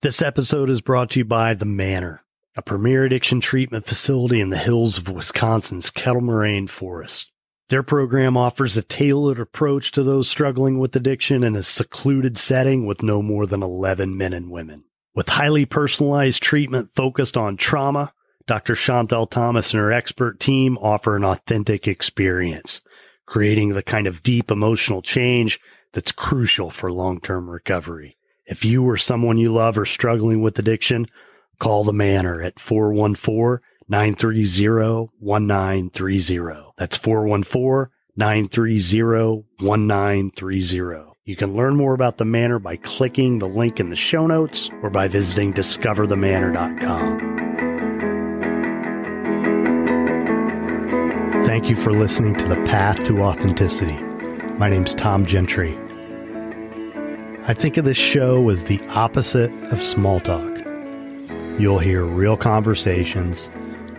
This episode is brought to you by the Manor, a premier addiction treatment facility in the hills of Wisconsin's Kettle Moraine forest. Their program offers a tailored approach to those struggling with addiction in a secluded setting with no more than 11 men and women. With highly personalized treatment focused on trauma, Dr. Chantel Thomas and her expert team offer an authentic experience, creating the kind of deep emotional change that's crucial for long-term recovery. If you or someone you love are struggling with addiction, call the Manor at 414-930-1930. That's 414-930-1930. You can learn more about the Manor by clicking the link in the show notes or by visiting discoverthemanor.com. Thank you for listening to The Path to Authenticity. My name's Tom Gentry. I think of this show as the opposite of small talk. You'll hear real conversations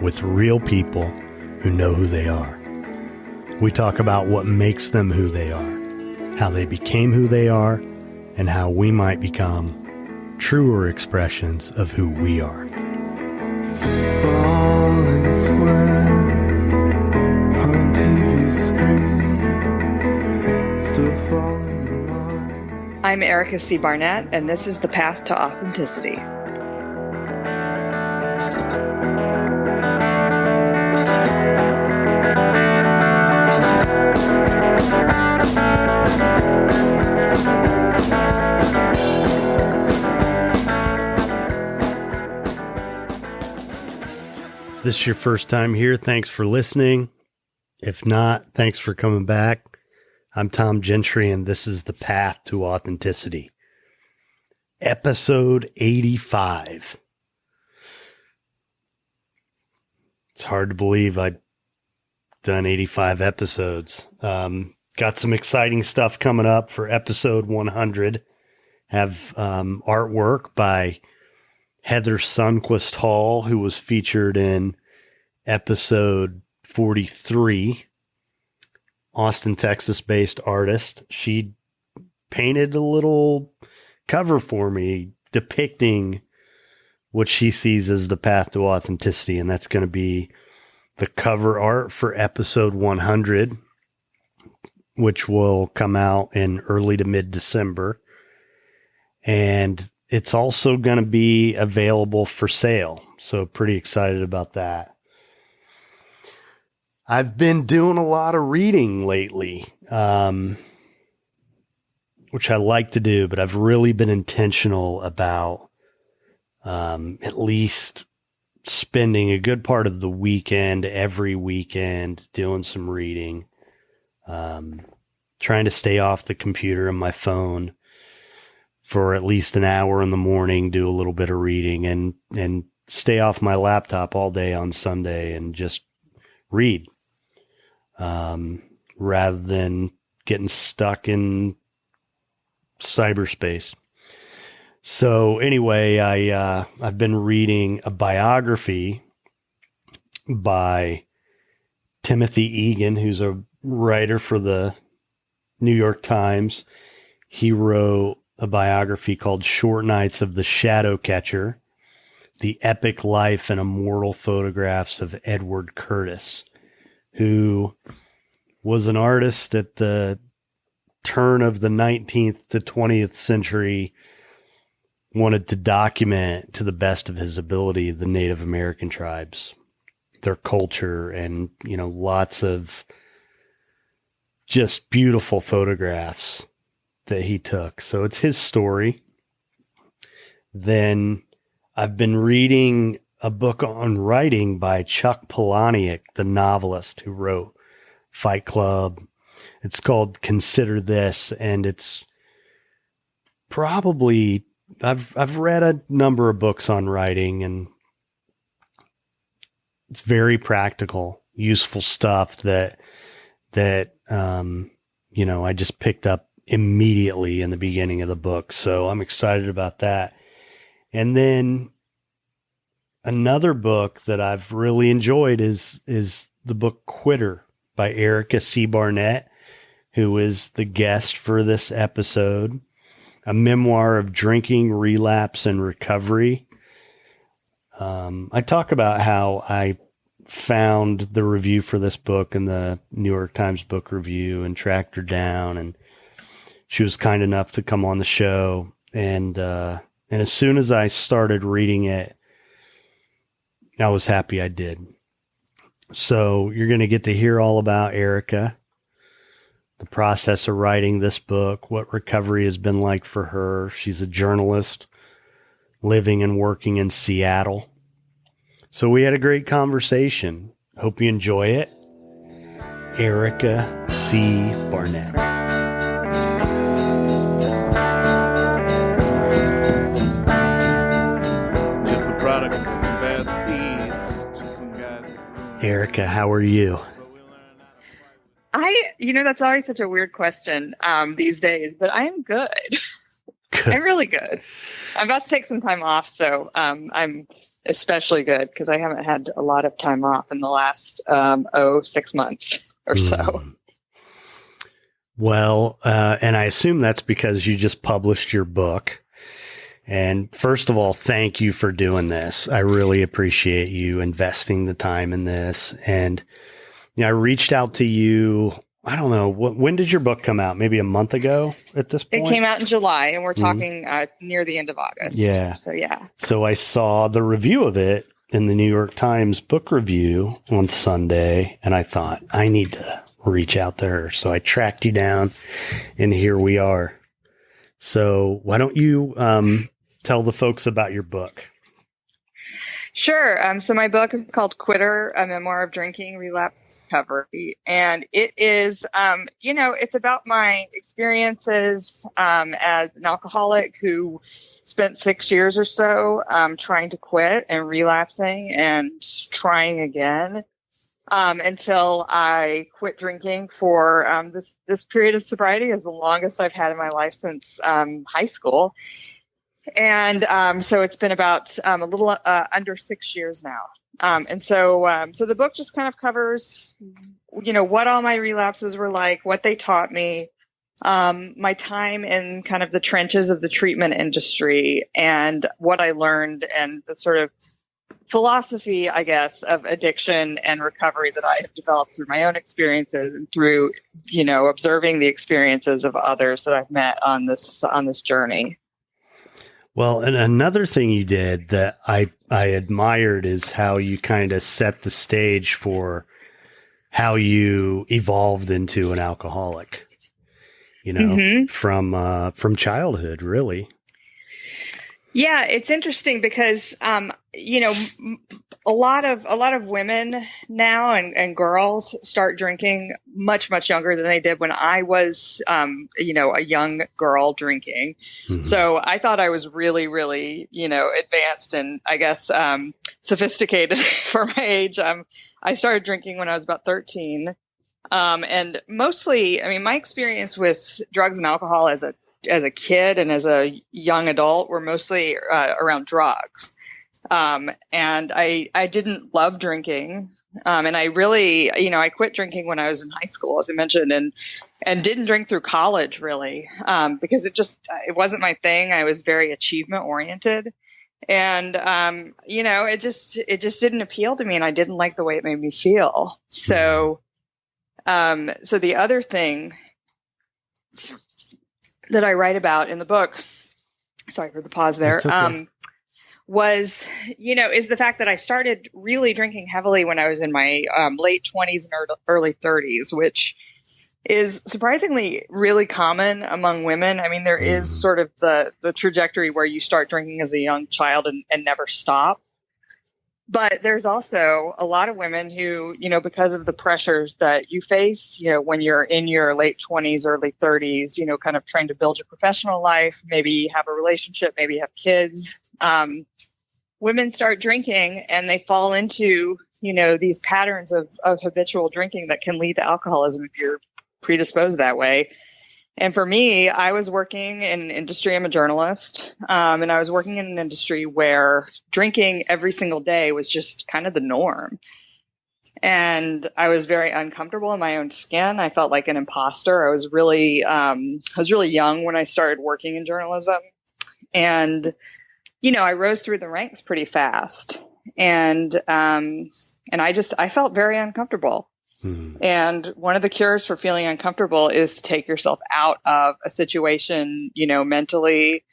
with real people who know who they are. We talk about what makes them who they are, how they became who they are, and how we might become truer expressions of who we are. Falling squares on TV screen, still falling in line. I'm Erica C. Barnett, and this is The Path to Authenticity. If this is your first time here, thanks for listening. If not, thanks for coming back. I'm Tom Gentry, and this is The Path to Authenticity. Episode 85. It's hard to believe I've done 85 episodes. Got some exciting stuff coming up for episode 100. Have artwork by Heather Sundquist Hall, who was featured in episode 43. Austin, Texas-based artist. She painted a little cover for me depicting what she sees as the path to authenticity, and that's going to be the cover art for episode 100, which will come out in early to mid-December. And it's also going to be available for sale. So pretty excited about that. I've been doing a lot of reading lately, which I like to do, but I've really been intentional about at least spending a good part of the weekend, every weekend, doing some reading, trying to stay off the computer and my phone for at least an hour in the morning, do a little bit of reading, and stay off my laptop all day on Sunday and just read, rather than getting stuck in cyberspace. So anyway, I've been reading a biography by Timothy Egan, who's a writer for the New York Times. He wrote a biography called Short Nights of the Shadow Catcher, The Epic Life and Immortal Photographs of Edward Curtis, who was an artist at the turn of the 19th to 20th century, wanted to document to the best of his ability the Native American tribes, their culture, and, lots of just beautiful photographs that he took. So it's his story. Then I've been reading a book on writing by Chuck Palahniuk, the novelist who wrote Fight Club. It's called Consider This, and it's probably, I've read a number of books on writing, and it's very practical, useful stuff that I just picked up immediately in the beginning of the book. So I'm excited about that. And then another book that I've really enjoyed is the book Quitter by Erica C. Barnett, who is the guest for this episode. A Memoir of Drinking, Relapse, and Recovery. I talk about how I found the review for this book in the New York Times Book Review and tracked her down, and she was kind enough to come on the show. And as soon as I started reading it, I was happy I did. So you're going to get to hear all about Erica, the process of writing this book, what recovery has been like for her. She's a journalist living and working in Seattle. So we had a great conversation. Hope you enjoy it. Erica C. Barnett. Just the product of some bad seeds. Just some guys. Erica, how are you? That's always such a weird question these days, but I am good. I'm really good. I'm about to take some time off, so I'm especially good because I haven't had a lot of time off in the last 6 months or so. Well, and I assume that's because you just published your book. And first of all, thank you for doing this. I really appreciate you investing the time in this. And I reached out to you. I don't know. When did your book come out? Maybe a month ago at this point? It came out in July, and we're talking near the end of August. Yeah. So, yeah. So I saw the review of it in the New York Times Book Review on Sunday, and I thought, I need to reach out to her. So I tracked you down, and here we are. So why don't you tell the folks about your book? Sure. So my book is called Quitter, A Memoir of Drinking, Relapse, Recovery. And it is, it's about my experiences as an alcoholic who spent 6 years or so trying to quit and relapsing and trying again until I quit drinking for this period of sobriety is the longest I've had in my life since high school. And so it's been about a little under 6 years now. And so the book just kind of covers, what all my relapses were like, what they taught me, my time in kind of the trenches of the treatment industry and what I learned and the sort of philosophy, I guess, of addiction and recovery that I have developed through my own experiences and through, observing the experiences of others that I've met on this journey. Well, and another thing you did that I admired is how you kind of set the stage for how you evolved into an alcoholic, from childhood, really. Yeah, it's interesting because, a lot of women now and girls start drinking much, much younger than they did when I was, a young girl drinking. Mm-hmm. So I thought I was really, really, advanced and I guess sophisticated for my age. I started drinking when I was about 13. And mostly, my experience with drugs and alcohol as a kid and as a young adult were mostly around drugs. And I didn't love drinking. And I really, I quit drinking when I was in high school, as I mentioned, and didn't drink through college really, because it wasn't my thing. I was very achievement oriented and, it just didn't appeal to me and I didn't like the way it made me feel. So the other thing that I write about in the book, sorry for the pause there, okay. Is the fact that I started really drinking heavily when I was in my late 20s and early 30s, which is surprisingly really common among women. There is sort of the trajectory where you start drinking as a young child and never stop. But there's also a lot of women who, because of the pressures that you face, when you're in your late 20s, early 30s, kind of trying to build your professional life, maybe have a relationship, maybe have kids, women start drinking and they fall into, these patterns of habitual drinking that can lead to alcoholism if you're predisposed that way. And for me, I was working in industry. I'm a journalist. And I was working in an industry where drinking every single day was just kind of the norm. And I was very uncomfortable in my own skin. I felt like an imposter. I was really young when I started working in journalism. And, I rose through the ranks pretty fast. And I felt very uncomfortable. And one of the cures for feeling uncomfortable is to take yourself out of a situation, mentally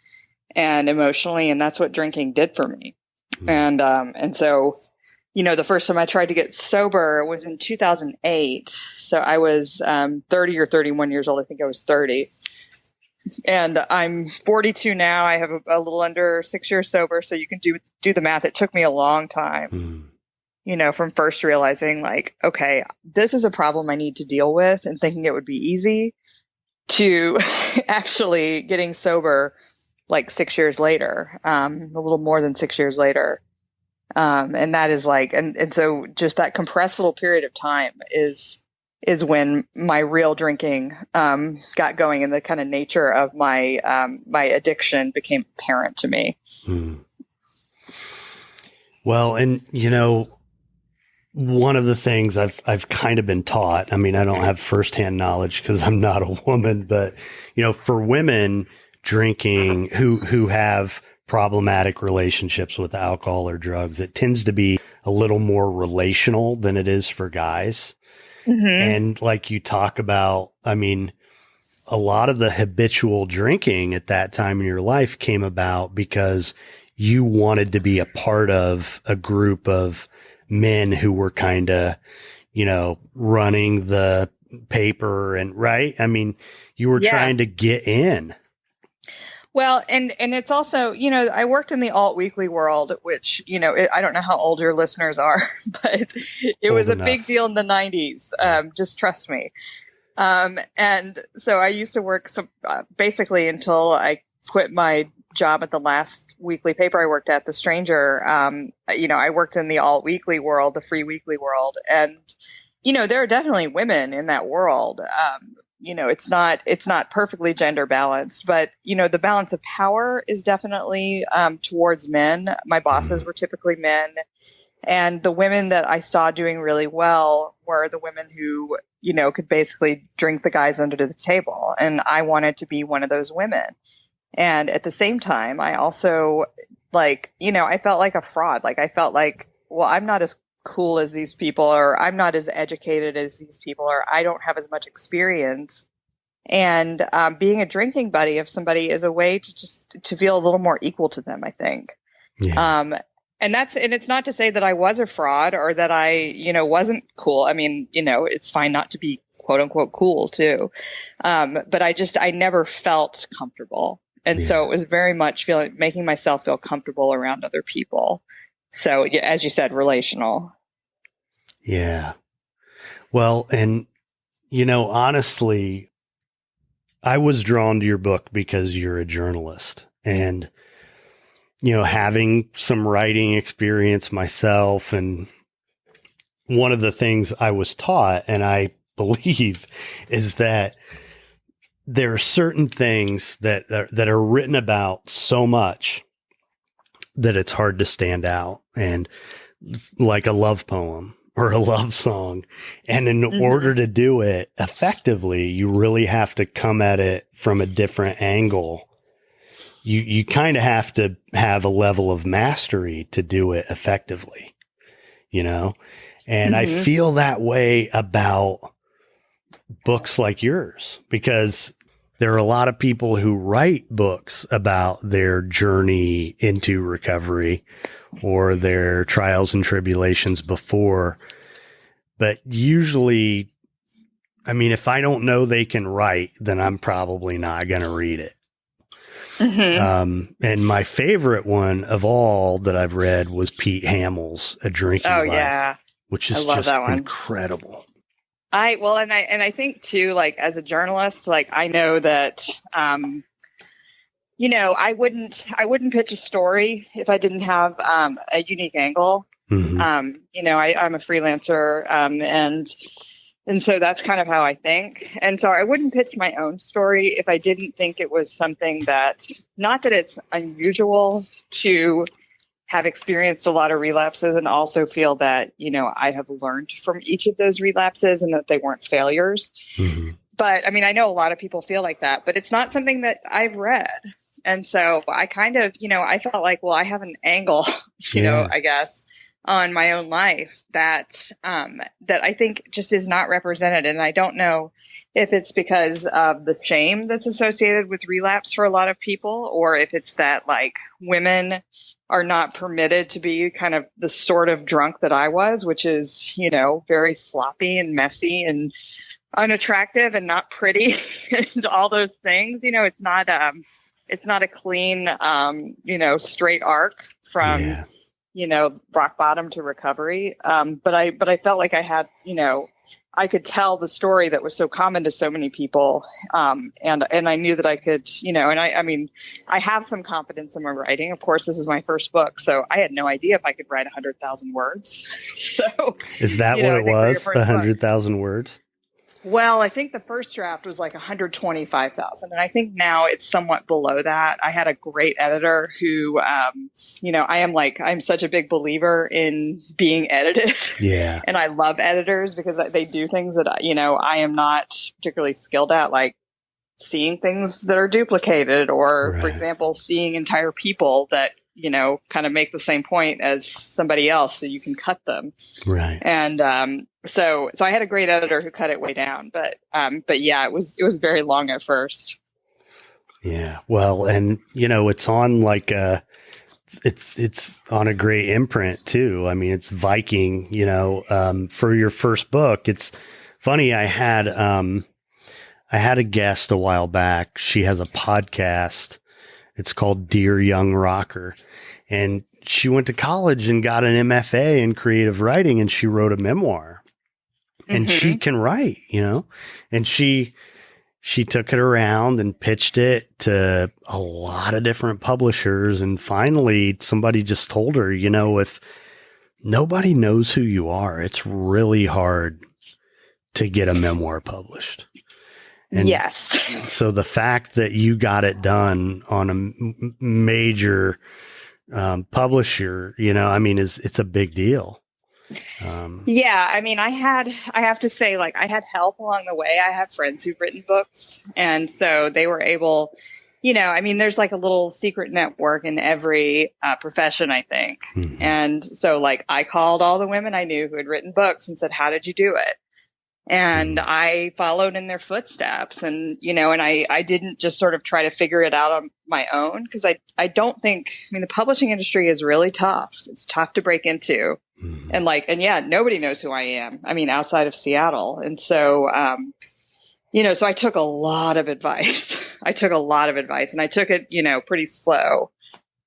and emotionally. And that's what drinking did for me. And so, the first time I tried to get sober was in 2008. So I was 30 or 31 years old. I think I was 30. And I'm 42 now. I have a little under 6 years sober. So you can do the math. It took me a long time, from first realizing like, okay, this is a problem I need to deal with and thinking it would be easy to actually getting sober like 6 years later, a little more than 6 years later. And that is like, and so just that compressed little period of time is when my real drinking, got going, and the kind of nature of my addiction became apparent to me. Well, and one of the things I've kind of been taught, I mean, I don't have firsthand knowledge because I'm not a woman, but for women drinking who have problematic relationships with alcohol or drugs, it tends to be a little more relational than it is for guys. And like you talk about, I mean, a lot of the habitual drinking at that time in your life came about because you wanted to be a part of a group of men who were kind of, running the paper and right. I mean, you were trying to get in. Well, and it's also, I worked in the alt weekly world, which, I don't know how old your listeners are, but it was a big deal in the 90s. Just trust me. And so I used to work basically until I quit my job at the last weekly paper I worked at, The Stranger. I worked in the alt weekly world, the free weekly world. And, there are definitely women in that world. It's not perfectly gender balanced, but, the balance of power is definitely towards men. My bosses were typically men. And the women that I saw doing really well were the women who, could basically drink the guys under the table. And I wanted to be one of those women. And at the same time, I also I felt like a fraud. Like I felt like, well, I'm not as cool as these people, or I'm not as educated as these people, or I don't have as much experience. And being a drinking buddy of somebody is a way to feel a little more equal to them, I think. Yeah. And it's not to say that I was a fraud or that I, wasn't cool. I mean, it's fine not to be quote unquote cool too. But I never felt comfortable. And so it was very much making myself feel comfortable around other people. So as you said, relational. Yeah. Well, and, honestly, I was drawn to your book because you're a journalist, and, having some writing experience myself. And one of the things I was taught, and I believe, is that there are certain things that are written about so much that it's hard to stand out, and like a love poem or a love song. And in order to do it effectively, you really have to come at it from a different angle. You kind of have to have a level of mastery to do it effectively, and I feel that way about books like yours, because there are a lot of people who write books about their journey into recovery or their trials and tribulations before. But usually, I mean, if I don't know they can write, then I'm probably not going to read it. And my favorite one of all that I've read was Pete Hamill's A Drinking Life, which is just incredible. I think too, like as a journalist, like I know that, I wouldn't pitch a story if I didn't have a unique angle. I'm a freelancer, and so that's kind of how I think. And so I wouldn't pitch my own story if I didn't think it was something that, not that it's unusual to have experienced a lot of relapses and also feel that, I have learned from each of those relapses and that they weren't failures. Mhm. But I mean, I know a lot of people feel like that, but it's not something that I've read. And so I kind of, I felt like, well, I have an angle, Yeah. I guess, on my own life that that I think just is not represented. And I don't know if it's because of the shame that's associated with relapse for a lot of people, or if it's that like women are not permitted to be kind of the sort of drunk that I was, which is, very sloppy and messy and unattractive and not pretty and all those things. It's not a clean straight arc from Yeah. rock bottom to recovery. But I felt like I had, I could tell the story that was so common to so many people. And I knew that I could, I mean, I have some confidence in my writing. Of course, this is my first book, so I had no idea if I could write 100,000 words. So Is that what it was? The 100,000 words? Well, I think the first draft was like 125,000. And I think now it's somewhat below that. I had a great editor who, I'm such a big believer in being edited. Yeah. And I love editors because they do things that, I am not particularly skilled at, like seeing things that are duplicated or, for example, seeing entire people that, kind of make the same point as somebody else so you can cut them. Right. And, so I had a great editor who cut it way down, but yeah, it was very long at first. Yeah. Well, and it's on like it's on a great imprint too. I mean, it's Viking, for your first book. It's funny. I had a guest a while back. She has a podcast. It's called Dear Young Rocker. And she went to college and got an MFA in creative writing, and she wrote a memoir. And she can write, and she took it around and pitched it to a lot of different publishers. And finally somebody just told her, if nobody knows who you are, it's really hard to get a memoir published. And yes. So the fact that you got it done on a major publisher, it's a big deal. Yeah, I mean, I have to say, like, I had help along the way. I have friends who've written books, and so they were able, there's like a little secret network in every profession, I think. Mm-hmm. And so, like, I called all the women I knew who had written books and said, how did you do it? And I followed in their footsteps, and, and I didn't just sort of try to figure it out on my own, because I don't think, the publishing industry is really tough. It's tough to break into. And nobody knows who I am. Outside of Seattle. And so, so I took a lot of advice. And I took it, pretty slow.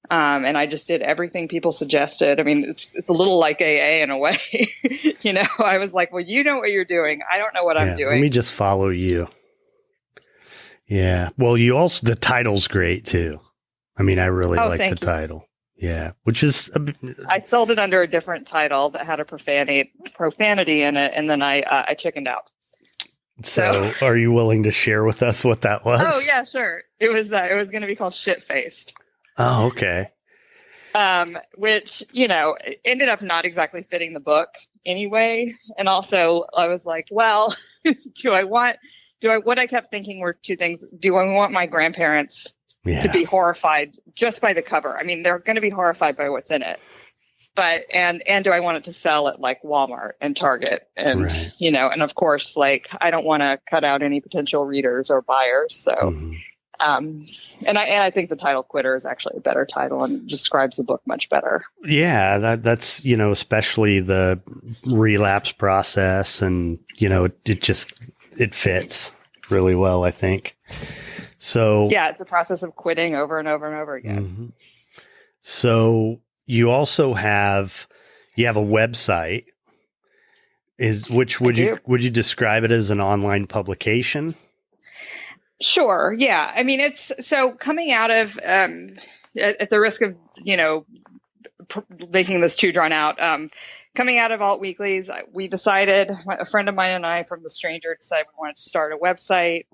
And I just did everything people suggested. It's a little like AA in a way. I was like, well, you know what you're doing. I don't know what I'm doing. Let me just follow you. Yeah. Well, the title's great too. I really like the title. Yeah. Which is, I sold it under a different title that had a profanity in it. And then I chickened out. So are you willing to share with us what that was? Oh yeah, sure. It was going to be called Shit-Faced. Oh, okay. Which, ended up not exactly fitting the book anyway. And also I was like, well, what I kept thinking were two things. Do I want my grandparents to be horrified just by the cover? They're going to be horrified by what's in it. But, and do I want it to sell at like Walmart and Target and, and of course, like, I don't want to cut out any potential readers or buyers. So, and I think the title Quitter is actually a better title and describes the book much better. Yeah, that's, especially the relapse process, and, it fits really well, I think. So yeah, it's a process of quitting over and over and over again. Mm-hmm. So you also have a website. Would you describe it as an online publication? Sure. Yeah. It's so coming out of, at the risk of, making this too drawn out, coming out of alt weeklies, we decided, a friend of mine and I from The Stranger decided we wanted to start a website.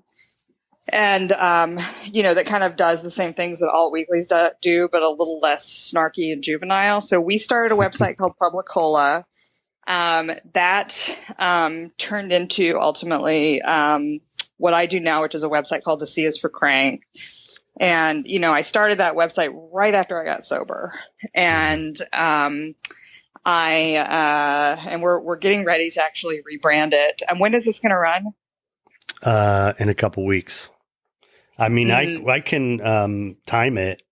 And, that kind of does the same things that alt weeklies do, but a little less snarky and juvenile. So we started a website called Publicola. That turned into ultimately what I do now, which is a website called The C is for Crank. And, I started that website right after I got sober. And we're getting ready to actually rebrand it. And when is this going to run? In a couple weeks. I mean, I can time it.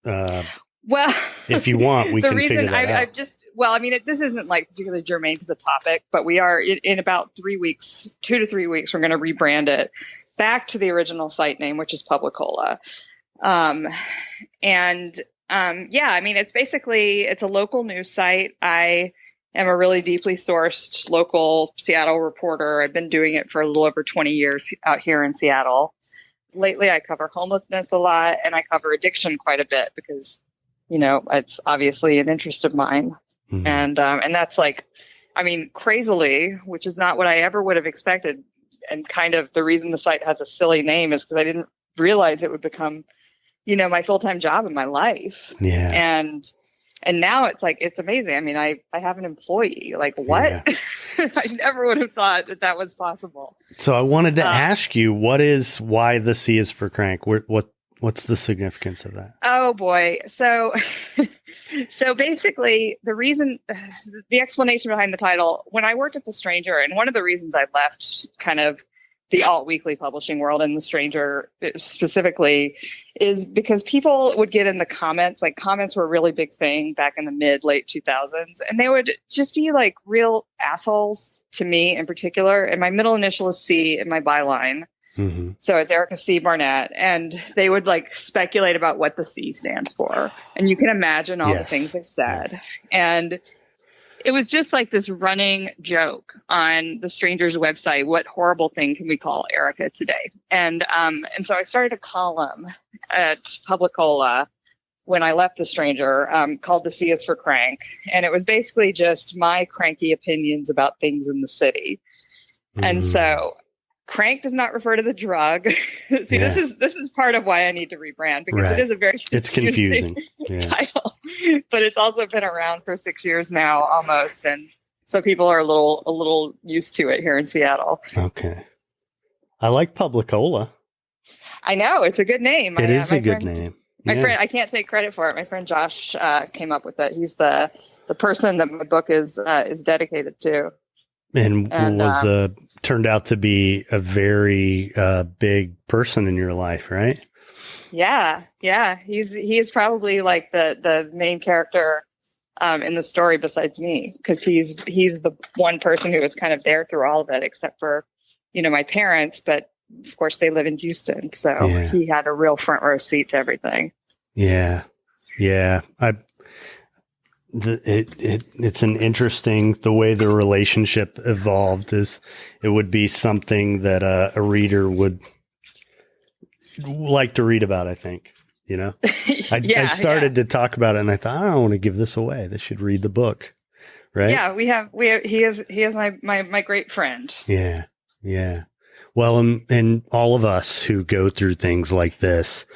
Well, if you want, we can figure that out. This isn't like particularly germane to the topic, but we are in about 3 weeks, 2 to 3 weeks, we're going to rebrand it back to the original site name, which is Publicola. It's a local news site. I am a really deeply sourced local Seattle reporter. I've been doing it for a little over 20 years out here in Seattle. Lately, I cover homelessness a lot, and I cover addiction quite a bit because, it's obviously an interest of mine. Mm-hmm. And that's crazily, which is not what I ever would have expected. And kind of the reason the site has a silly name is because I didn't realize it would become, my full-time job in my life. Yeah. And now it's amazing. I mean, I have an employee. Like, what? Yeah. I never would have thought that was possible. So I wanted to ask you, why the C is for Crank? What's the significance of that? Oh boy. So basically the explanation behind the title, when I worked at The Stranger, and one of the reasons I left kind of the alt weekly publishing world and The Stranger specifically is because people would get in the comments, like comments were a really big thing back in the late 2000s. And they would just be like real assholes to me in particular. And my middle initial is C in my byline. Mm-hmm. So it's Erica C. Barnett. And they would speculate about what the C stands for. And you can imagine all the things they said. Yes. And it was just like this running joke on The Stranger's website. What horrible thing can we call Erica today? And so I started a column at Publicola when I left The Stranger called The C is for Crank. And it was basically just my cranky opinions about things in the city. Mm. And so crank does not refer to the drug. See, this is part of why I need to rebrand, because it is a very confusing title, but it's also been around for 6 years now almost. And so people are a little used to it here in Seattle. Okay. I like Publicola. I know, it's a good name. It is a good name. My friend, I can't take credit for it. My friend Josh came up with it. He's the person that my book is dedicated to. And turned out to be a very big person in your life, right? Yeah. He is probably like the main character in the story besides me, because he's the one person who was kind of there through all of it, except for my parents. But of course, they live in Houston, so he had a real front row seat to everything. Yeah. It's an interesting, the way the relationship evolved is it would be something that a reader would like to read about, I think, I started to talk about it and I thought, I don't want to give this away. They should read the book. Right. Yeah, we have, he is my great friend. Yeah. Well, and all of us who go through things like this,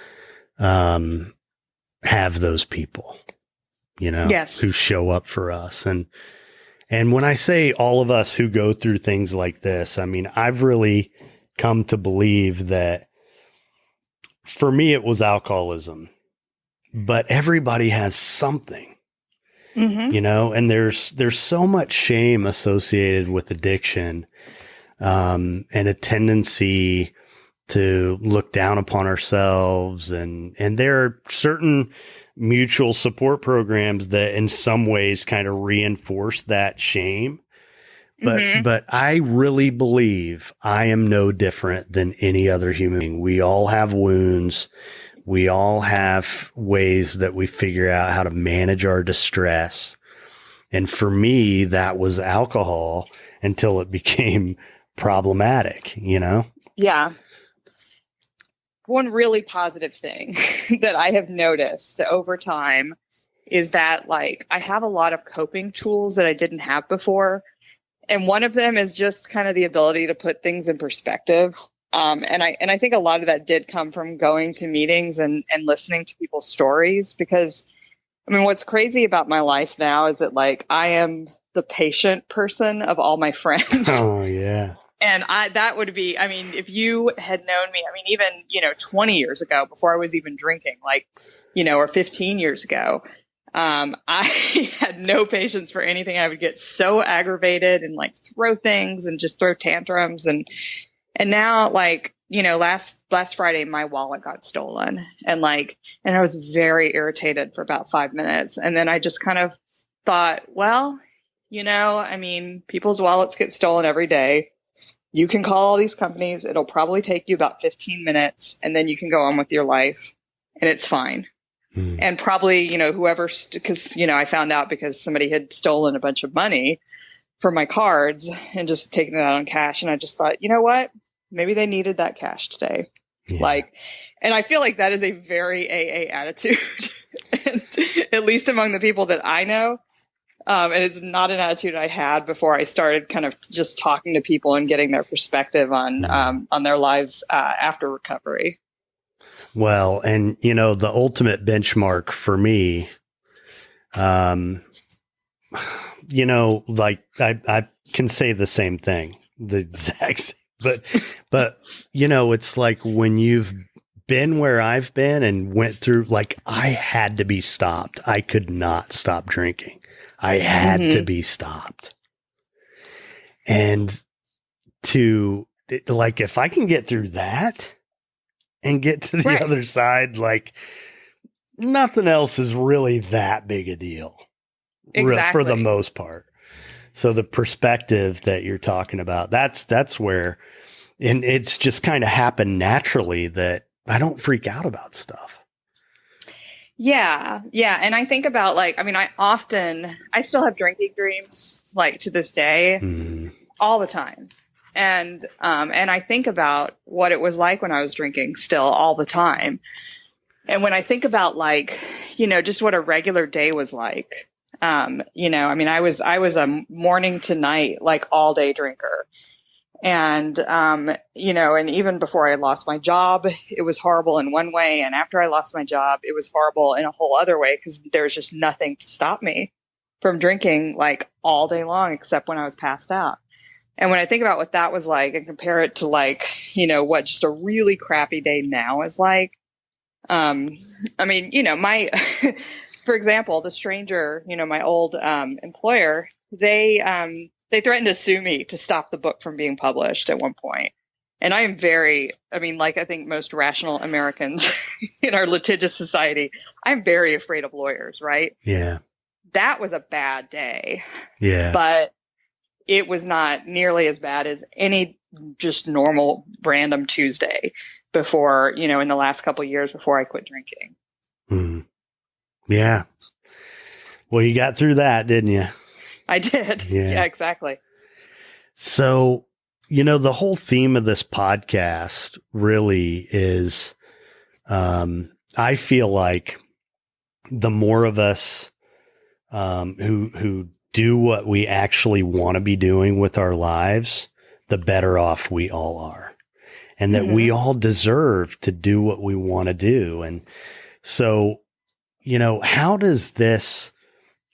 have those people. Who show up for us. And when I say all of us who go through things like this, I mean, I've really come to believe that for me, it was alcoholism, but everybody has something, and there's so much shame associated with addiction, and a tendency to look down upon ourselves. And there are certain mutual support programs that in some ways kind of reinforce that shame. But I really believe I am no different than any other human being. We all have wounds. We all have ways that we figure out how to manage our distress. And for me, that was alcohol until it became problematic, Yeah. One really positive thing that I have noticed over time is that I have a lot of coping tools that I didn't have before. And one of them is just kind of the ability to put things in perspective. And I think a lot of that did come from going to meetings and listening to people's stories, because I mean, what's crazy about my life now is that like I am the patient person of all my friends. Oh yeah. And that would be, I mean, if you had known me, I mean, even, 20 years ago, before I was even drinking, like, or 15 years ago, I had no patience for anything. I would get so aggravated and like throw things and just throw tantrums. And now, like, last Friday, my wallet got stolen, and I was very irritated for about 5 minutes. And then I just kind of thought, well, I mean, people's wallets get stolen every day. You can call all these companies. It'll probably take you about 15 minutes, and then you can go on with your life, and it's fine. And probably, whoever, because, I found out because somebody had stolen a bunch of money from my cards and just taken it out on cash. And I just thought, you know what? Maybe they needed that cash today. Yeah. And I feel like that is a very AA attitude, and at least among the people that I know. And it's not an attitude I had before I started kind of just talking to people and getting their perspective on their lives after recovery. Well, and the ultimate benchmark for me, like I can say the same thing, the exact same, but it's like when you've been where I've been and went through, like I had to be stopped. I could not stop drinking. I had to be stopped. And if I can get through that and get to the other side, like nothing else is really that big a deal. Exactly. For the most part. So the perspective that you're talking about, that's where, and it's just kind of happened naturally that I don't freak out about stuff. Yeah. Yeah. And I think about I still have drinking dreams, like to this day, all the time. And I think about what it was like when I was drinking still all the time. And when I think about just what a regular day was like, I was a morning to night, like all day drinker. And, and even before I lost my job, it was horrible in one way. And after I lost my job, it was horrible in a whole other way, because there was just nothing to stop me from drinking like all day long, except when I was passed out. And when I think about what that was like and compare it to what just a really crappy day now is like, my, for example, the stranger, my old employer, they threatened to sue me to stop the book from being published at one point. And I am I think most rational Americans in our litigious society, I'm very afraid of lawyers, right? Yeah. That was a bad day. Yeah. But it was not nearly as bad as any just normal random Tuesday before, in the last couple of years before I quit drinking. Mm. Yeah. Well, you got through that, didn't you? I did. Yeah, exactly. So, the whole theme of this podcast really is, I feel like the more of us, who do what we actually want to be doing with our lives, the better off we all are, and that we all deserve to do what we want to do. And so, how does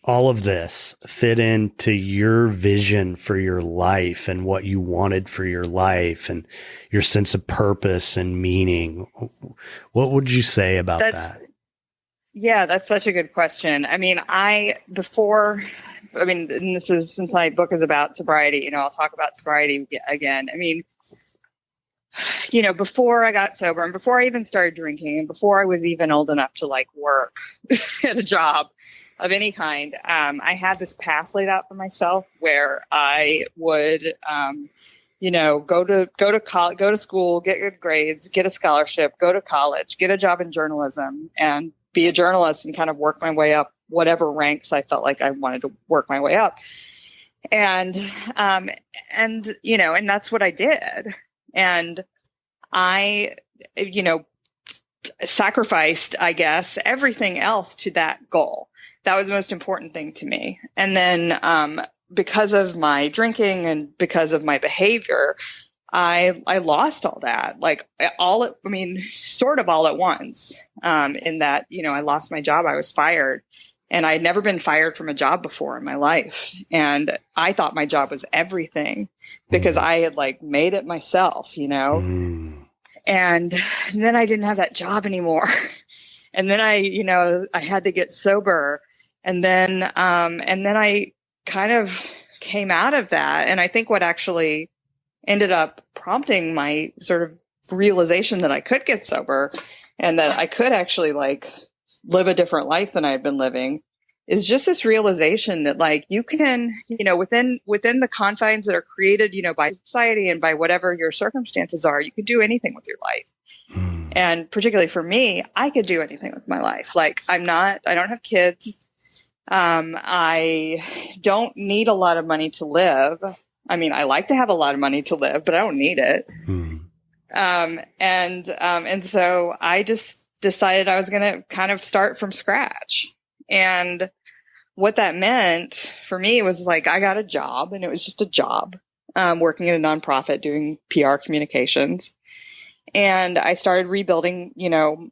all of this fit into your vision for your life and what you wanted for your life and your sense of purpose and meaning? What would you say about that? Yeah, that's such a good question. I mean, and this is, since my book is about sobriety, I'll talk about sobriety again. I mean, before I got sober and before I even started drinking and before I was even old enough to work at a job of any kind, I had this path laid out for myself where I would, go to school, get good grades, get a scholarship, go to college, get a job in journalism, and be a journalist and kind of work my way up whatever ranks I felt like I wanted to work my way up. And that's what I did. And I, sacrificed, I guess, everything else to that goal. That was the most important thing to me. And then, because of my drinking and because of my behavior, I lost all that, like sort of all at once, in that, I lost my job. I was fired, and I had never been fired from a job before in my life. And I thought my job was everything because I had like made it myself, and then I didn't have that job anymore. And then I had to get sober, and then I kind of came out of that. And I think what actually ended up prompting my sort of realization that I could get sober and that I could actually like live a different life than I had been living is just this realization that like you can, within the confines that are created, by society and by whatever your circumstances are, you can do anything with your life. And particularly for me, I could do anything with my life. Like I don't have kids. I don't need a lot of money to live. I mean, I like to have a lot of money to live, but I don't need it. And so I just decided I was going to kind of start from scratch. And what that meant for me was like, I got a job, and it was just a job, working at a nonprofit doing PR communications. And I started rebuilding,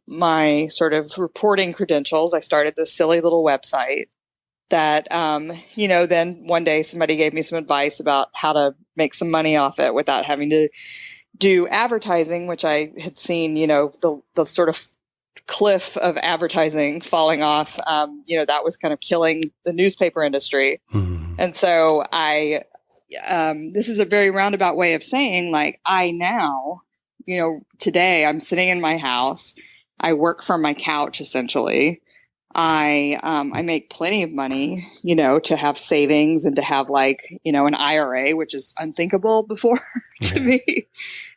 my sort of reporting credentials. I started this silly little website that, then one day somebody gave me some advice about how to make some money off it without having to do advertising, which I had seen, the sort of cliff of advertising falling off. That was kind of killing the newspaper industry. And so this is a very roundabout way of saying like, I now, today I'm sitting in my house. I work from my couch, essentially. I make plenty of money, to have savings and to have like, an IRA, which is unthinkable before to me.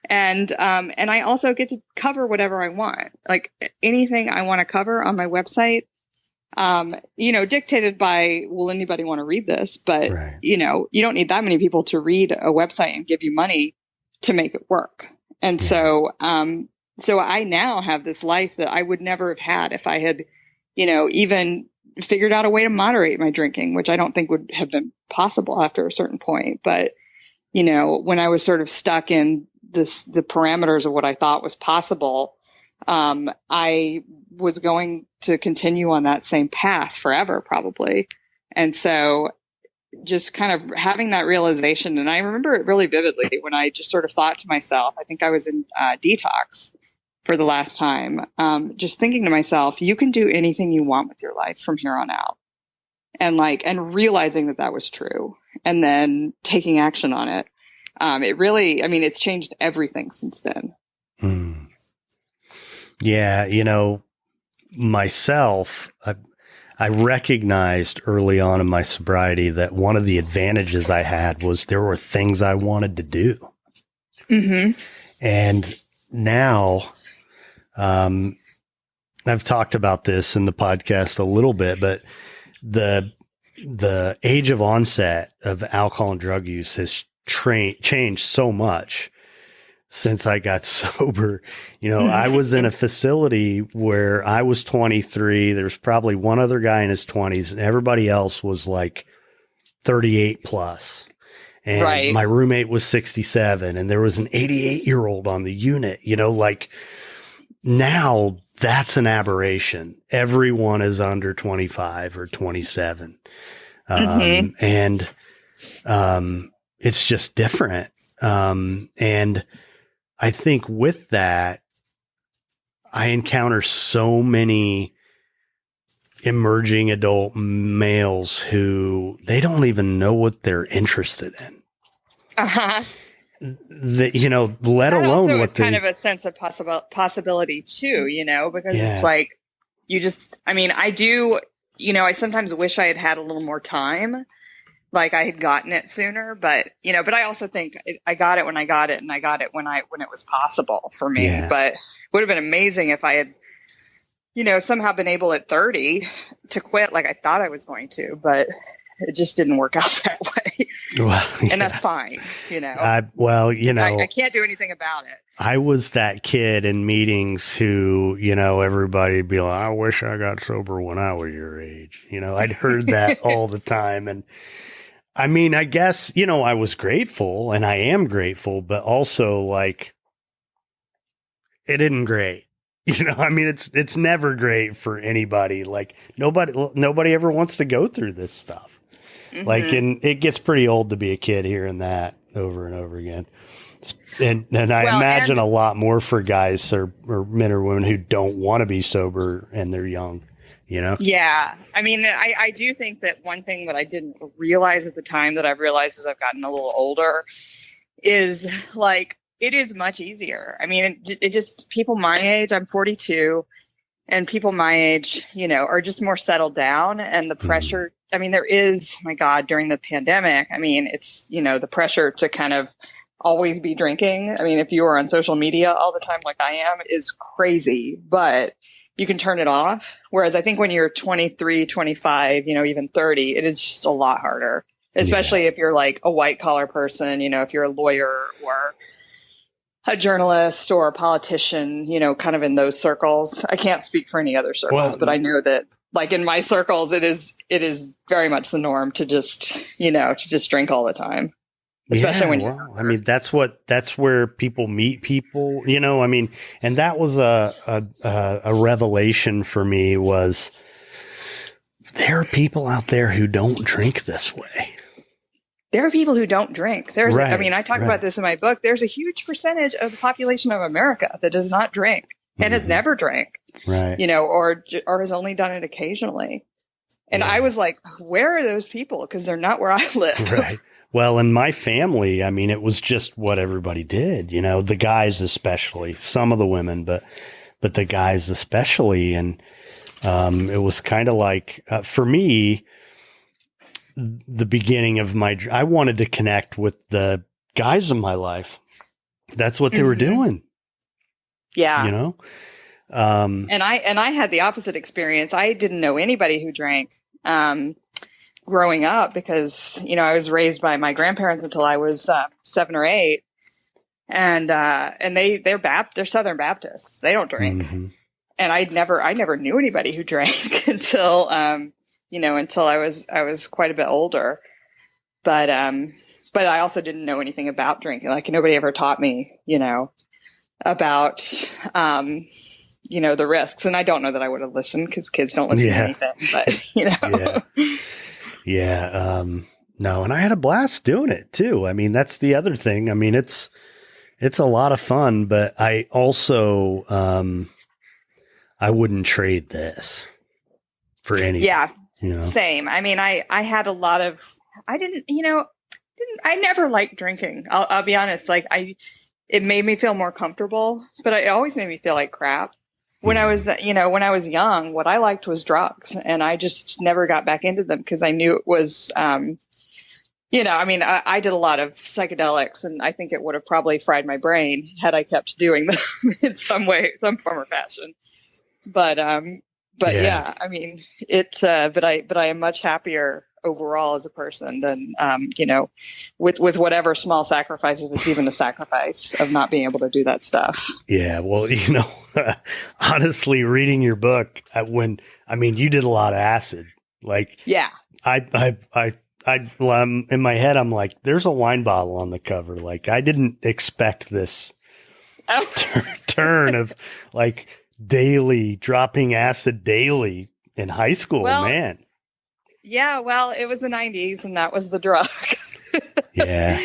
And I also get to cover whatever I want, like anything I want to cover on my website, dictated by, will anybody want to read this? But, you don't need that many people to read a website and give you money to make it work. And so I now have this life that I would never have had if I had, even figured out a way to moderate my drinking, which I don't think would have been possible after a certain point. But, when I was sort of stuck in the parameters of what I thought was possible, I was going to continue on that same path forever, probably. And so just kind of having that realization, and I remember it really vividly when I just sort of thought to myself, I think I was in detox for the last time, just thinking to myself, you can do anything you want with your life from here on out. And realizing that was true, and then taking action on it. It really, it's changed everything since then. Yeah. Myself, I recognized early on in my sobriety that one of the advantages I had was there were things I wanted to do. And now, I've talked about this in the podcast a little bit, but the age of onset of alcohol and drug use has changed so much since I got sober. I was in a facility where I was 23. There was probably one other guy in his 20s, and everybody else was like 38 plus. And my roommate was 67, and there was an 88-year-old on the unit. Now that's an aberration. Everyone is under 25 or 27. And it's just different. And I think with that, I encounter so many emerging adult males who they don't even know what they're interested in. Let alone what kind of a sense of possibility too, because it's like, I do, I sometimes wish I had a little more time. Like I had gotten it sooner, but I also think I got it when I got it, and I got it when it was possible for me. Yeah. But it would have been amazing if I had, somehow been able at 30 to quit like I thought I was going to, but it just didn't work out that way. Well, and that's fine, I can't do anything about it. I was that kid in meetings who, everybody'd be like, I wish I got sober when I was your age. I'd heard that all the time. And I mean, I guess, I was grateful and I am grateful, but also like it isn't great. I mean, it's never great for anybody. Like nobody ever wants to go through this stuff. Mm-hmm. Like, and it gets pretty old to be a kid hearing that over and over again. And I imagine a lot more for guys or men or women who don't want to be sober and they're young, Yeah. I mean, I do think that one thing that I didn't realize at the time that I've realized as I've gotten a little older is like, it is much easier. I mean, it just, people my age, I'm 42, and people my age, are just more settled down, and the pressure, I mean, there is, my God, during the pandemic, I mean, it's, the pressure to kind of always be drinking. I mean, if you are on social media all the time, like I am, is crazy, but you can turn it off. Whereas I think when you're 23, 25, even 30, it is just a lot harder, especially if you're like a white collar person, if you're a lawyer or a journalist or a politician, kind of in those circles. I can't speak for any other circles, but I know that like in my circles, it is very much the norm to just, to just drink all the time. Especially when you're I mean, that's where people meet people, I mean, and that was a revelation for me was there are people out there who don't drink this way. There are people who don't drink. There's, right, I mean, I talk about this in my book. There's a huge percentage of the population of America that does not drink and has never drank, right. Or has only done it occasionally. And I was like, where are those people? Because they're not where I live. Right. Well, in my family, I mean, it was just what everybody did, the guys especially, some of the women, but the guys especially. And it was kind of like, for me, the beginning of I wanted to connect with the guys in my life. That's what they were doing. Yeah. And I had the opposite experience. I didn't know anybody who drank. Growing up because, I was raised by my grandparents until I was 7 or 8. And they're Southern Baptists. They don't drink. Mm-hmm. And I never knew anybody who drank until, until I was quite a bit older. But I also didn't know anything about drinking. Like nobody ever taught me, about, the risks. And I don't know that I would have listened because kids don't listen to anything, but, Yeah. No, and I had a blast doing it too. I mean, that's the other thing. I mean, it's a lot of fun, but I also, I wouldn't trade this for anything. Yeah. Same. I mean, I had a lot of, I never liked drinking. I'll be honest. Like it made me feel more comfortable, but it always made me feel like crap. When I was, when I was young, what I liked was drugs, and I just never got back into them because I knew it was, I did a lot of psychedelics, and I think it would have probably fried my brain had I kept doing them in some way, some form or fashion. But yeah, I mean, but I am much happier overall as a person than, with whatever small sacrifice, if it's even a sacrifice of not being able to do that stuff. Yeah. Well, honestly, reading your book you did a lot of acid. Like, yeah, in my head, I'm like, there's a wine bottle on the cover. Like, I didn't expect this turn of like dropping acid daily in high school, man. Yeah, well, it was the 90s and that was the drug. Yeah.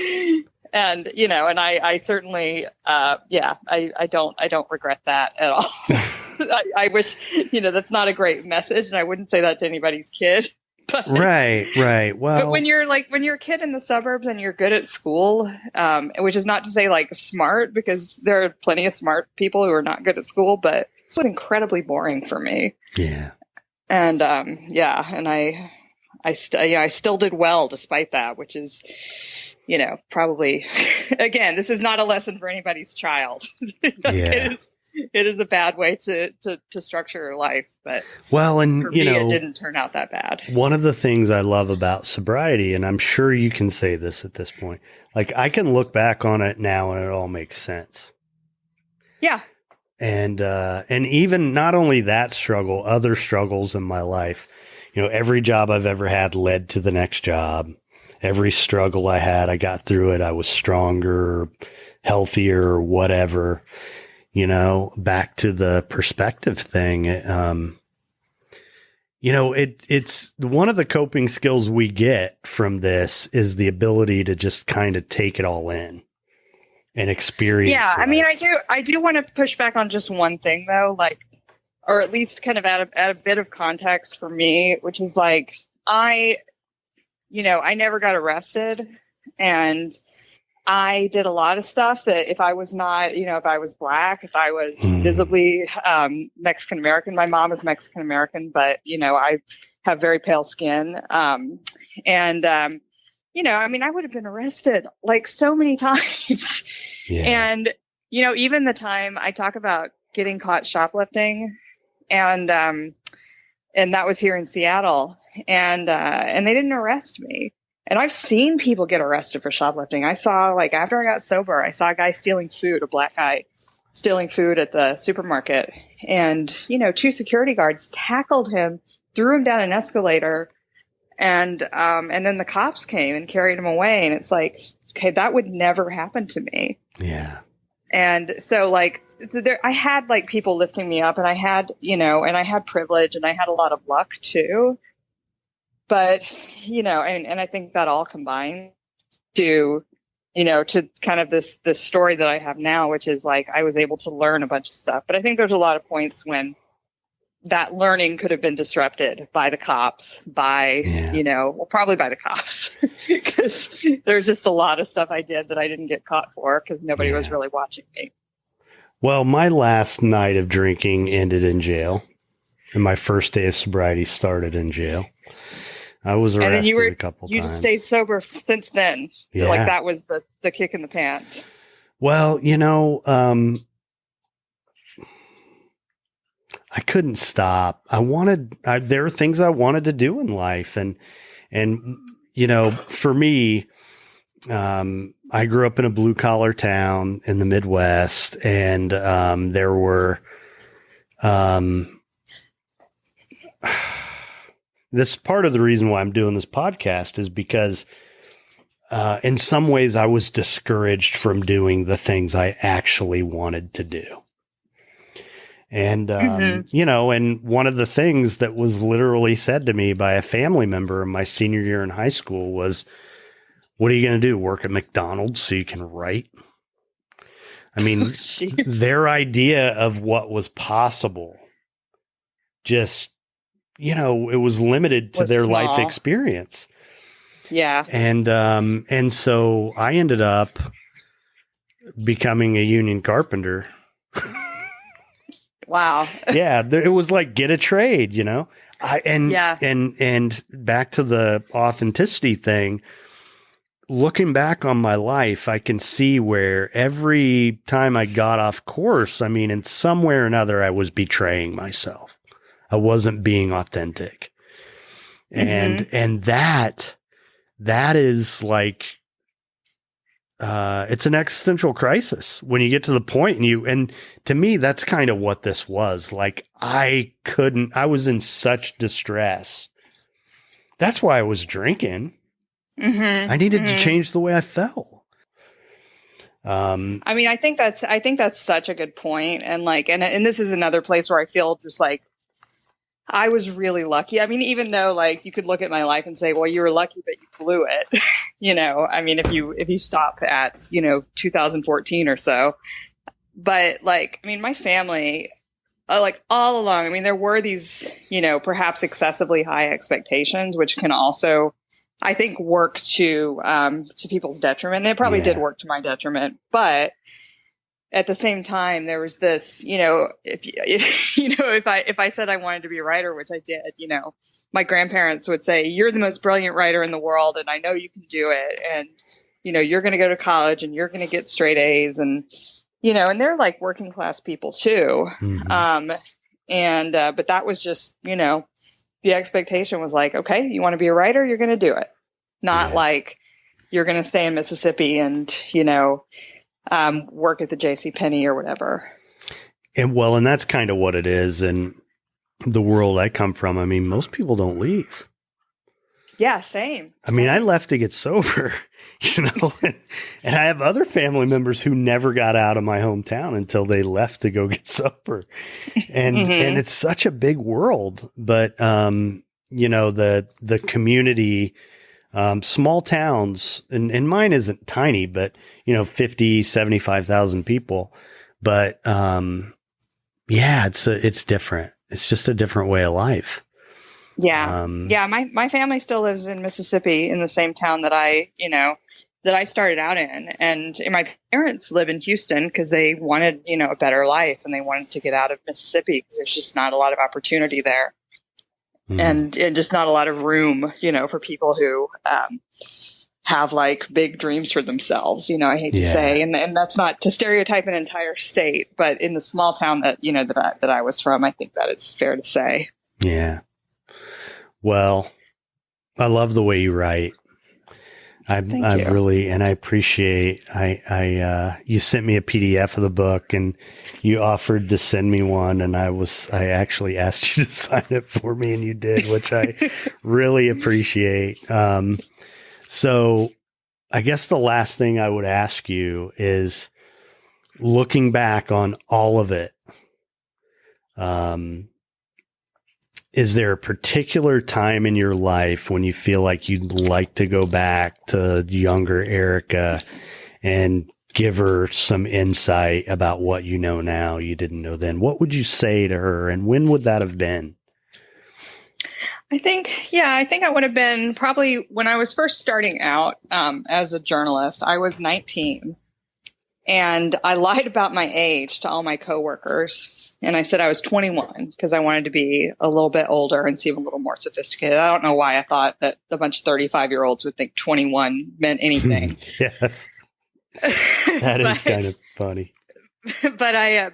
And, and I certainly, I don't regret that at all. I wish, that's not a great message, and I wouldn't say that to anybody's kid. But, right. Well, but when you're a kid in the suburbs and you're good at school, which is not to say like smart, because there are plenty of smart people who are not good at school, but it was incredibly boring for me. Yeah. And, and I still did well despite that, which is, probably, again, this is not a lesson for anybody's child. Yeah. It is a bad way to structure your life, but and for me, it didn't turn out that bad. One of the things I love about sobriety, and I'm sure you can say this at this point, like I can look back on it now and it all makes sense. Yeah. And even not only that struggle, other struggles in my life, every job I've ever had led to the next job. every struggle I had, I got through it. I was stronger, healthier, whatever, back to the perspective thing. It's one of the coping skills we get from this is the ability to just kind of take it all in and experience. Yeah. I life. mean, I do want to push back on just one thing though, like, or at least kind of add a bit of context for me, which is like, I never got arrested, and I did a lot of stuff that if I was not, if I was Black, if I was visibly Mexican American, my mom is Mexican American, but, I have very pale skin. I mean, I would have been arrested like so many times. Yeah. And, even the time I talk about getting caught shoplifting, and that was here in Seattle, and they didn't arrest me. And I've seen people get arrested for shoplifting. I saw, like, after I got sober, I saw a guy stealing food, a Black guy stealing food at the supermarket. And, 2 security guards tackled him, threw him down an escalator, and then the cops came and carried him away. And it's like, okay, that would never happen to me. Yeah. And so, like, I had, like, people lifting me up, and I had, and I had privilege, and I had a lot of luck too. But, and I think that all combined to, to kind of this story that I have now, which is like, I was able to learn a bunch of stuff. But I think there's a lot of points when that learning could have been disrupted by the cops, probably by the cops, because there's just a lot of stuff I did that I didn't get caught for because nobody was really watching me. Well, my last night of drinking ended in jail, and my first day of sobriety started in jail. I was arrested a couple times. You stayed sober since then. Yeah. Like that was the kick in the pants. Well, I couldn't stop. There were things I wanted to do in life. And for me, I grew up in a blue collar town in the Midwest, and there were, this part of the reason why I'm doing this podcast is because in some ways I was discouraged from doing the things I actually wanted to do. And, and one of the things that was literally said to me by a family member in my senior year in high school was, what are you going to do? Work at McDonald's so you can write? I mean, their idea of what was possible just, it was limited to their life experience. Yeah. And so I ended up becoming a union carpenter. Wow. Yeah. It was like, get a trade, and back to the authenticity thing, looking back on my life, I can see where every time I got off course, I mean, in some way or another, I was betraying myself. I wasn't being authentic. And that is like, it's an existential crisis when you get to the point and to me, that's kind of what this was. Like, I was in such distress. That's why I was drinking. I needed to change the way I felt. I mean, I think that's such a good point. And like, and this is another place where I feel just like, I was really lucky. I mean, even though like you could look at my life and say, well, you were lucky, but you blew it. I mean, if you stop at, 2014 or so, but like, I mean, my family, like all along, I mean, there were these, perhaps excessively high expectations, which can also, I think, work to people's detriment. They probably did work to my detriment, but at the same time, there was this, if I said I wanted to be a writer, which I did, my grandparents would say, you're the most brilliant writer in the world. And I know you can do it. And, you're going to go to college and you're going to get straight A's and, and they're like working class people too. But that was just, the expectation was like, okay, you want to be a writer, you're going to do it. Not like you're going to stay in Mississippi and, work at the JCPenney or whatever. And that's kind of what it is. And the world I come from, I mean, most people don't leave. Yeah, same. I mean, I left to get sober, and I have other family members who never got out of my hometown until they left to go get sober. And, and it's such a big world, but, the community, small towns, and mine isn't tiny, but 50, 75,000 people. But, it's different. It's just a different way of life. Yeah. My family still lives in Mississippi, in the same town that I started out in. And my parents live in Houston because they wanted, a better life, and they wanted to get out of Mississippi because there's just not a lot of opportunity there. And just not a lot of room, for people who, have like big dreams for themselves, I hate to say, and that's not to stereotype an entire state, but in the small town that, that I was from, I think that it's fair to say. Yeah. Well, I love the way you write. I appreciate, you sent me a PDF of the book, and you offered to send me one. And I actually asked you to sign it for me, and you did, which I really appreciate. So I guess the last thing I would ask you is, looking back on all of it, is there a particular time in your life when you feel like you'd like to go back to younger Erica and give her some insight about what you know now you didn't know then? What would you say to her, and when would that have been? I think I would have been probably when I was first starting out as a journalist. I was 19, and I lied about my age to all my coworkers. And I said I was 21 because I wanted to be a little bit older and seem a little more sophisticated. I don't know why I thought that a bunch of 35-year-olds would think 21 meant anything. Yes. That is kind of funny. But I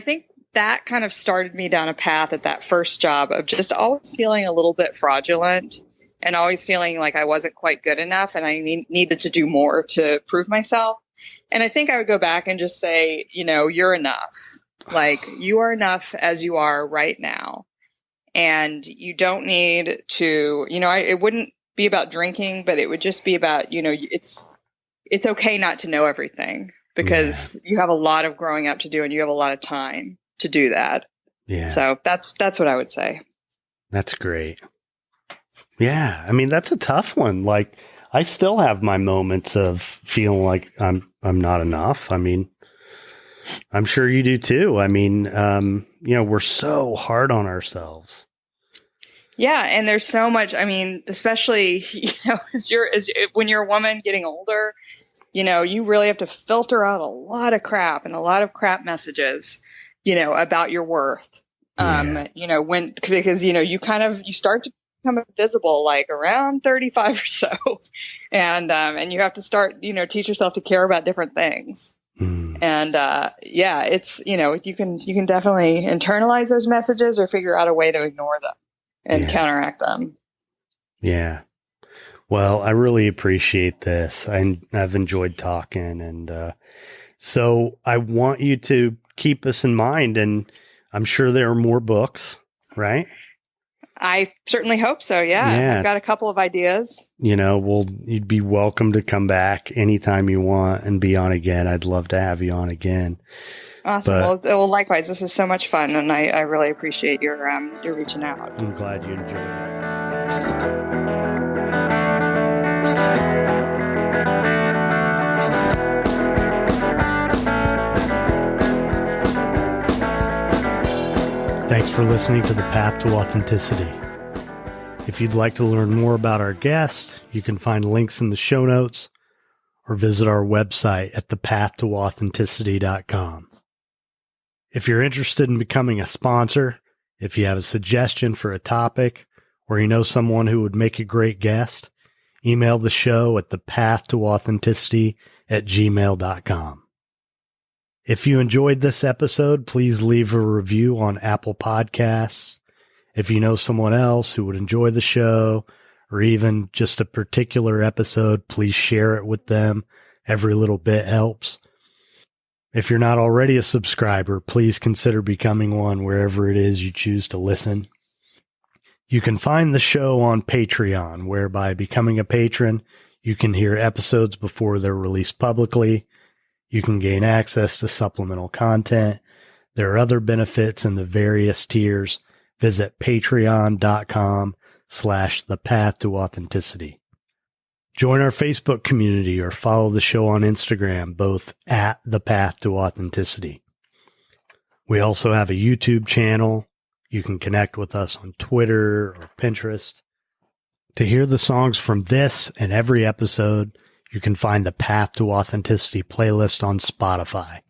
think that kind of started me down a path at that first job of just always feeling a little bit fraudulent and always feeling like I wasn't quite good enough and I needed to do more to prove myself. And I think I would go back and just say, you're enough. Like, you are enough as you are right now. And you don't need to, it wouldn't be about drinking, but it would just be about, it's okay not to know everything, because you have a lot of growing up to do and you have a lot of time to do that. Yeah. So that's what I would say. That's great. Yeah. I mean, that's a tough one. Like, I still have my moments of feeling like I'm not enough. I mean, I'm sure you do too. I mean, we're so hard on ourselves. Yeah. And there's so much, especially, when you're a woman getting older, you really have to filter out a lot of crap and a lot of crap messages, about your worth. Because you start to become invisible like around 35 or so. And you have to start, teach yourself to care about different things. And, it's, you can definitely internalize those messages or figure out a way to ignore them and counteract them. Yeah. Well, I really appreciate this. I've enjoyed talking. And, so I want you to keep us in mind, and I'm sure there are more books, right? I certainly hope so. Yeah. I've got a couple of ideas. You'd be welcome to come back anytime you want and be on again. I'd love to have you on again. Awesome. Well, likewise, this was so much fun, and I really appreciate your reaching out. I'm glad you enjoyed it. Thanks for listening to The Path to Authenticity. If you'd like to learn more about our guest, you can find links in the show notes or visit our website at thepathtooauthenticity.com. If you're interested in becoming a sponsor, if you have a suggestion for a topic, or you know someone who would make a great guest, email the show at thepathtooauthenticity@gmail.com. If you enjoyed this episode, please leave a review on Apple Podcasts. If you know someone else who would enjoy the show, or even just a particular episode, please share it with them. Every little bit helps. If you're not already a subscriber, please consider becoming one wherever it is you choose to listen. You can find the show on Patreon, where by becoming a patron, you can hear episodes before they're released publicly. You can gain access to supplemental content. There are other benefits in the various tiers. Visit patreon.com/thepath-to-authenticity. Join our Facebook community or follow the show on Instagram, both at The Path to Authenticity. We also have a YouTube channel. You can connect with us on Twitter or Pinterest. To hear the songs from this and every episode, you can find the Path to Authenticity playlist on Spotify.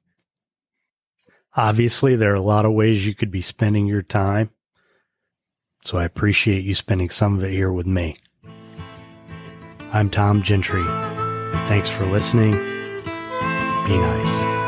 Obviously, there are a lot of ways you could be spending your time, so I appreciate you spending some of it here with me. I'm Tom Gentry. Thanks for listening. Be nice.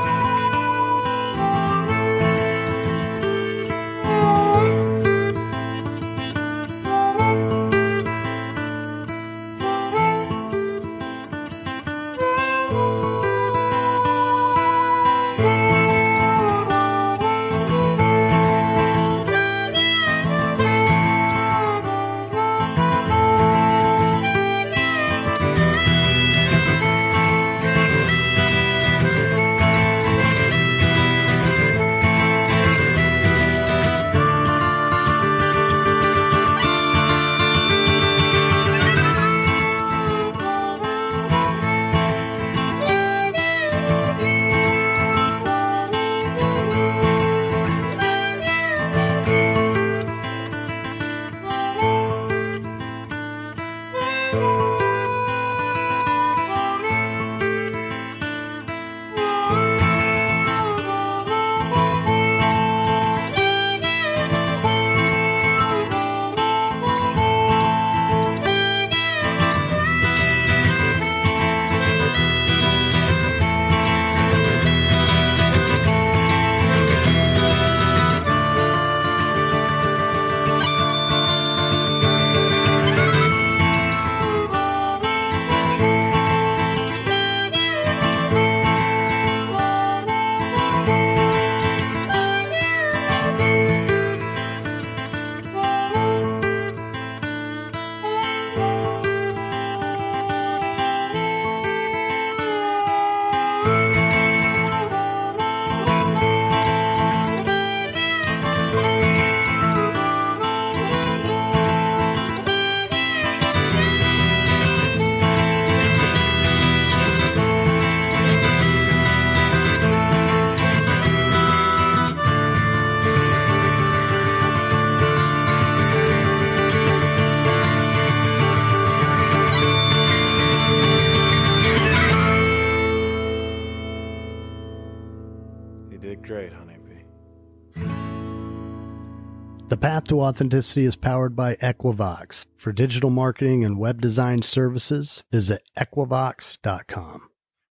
Great, honeybee. The Path to Authenticity is powered by Equivox. For digital marketing and web design services, visit equivox.com.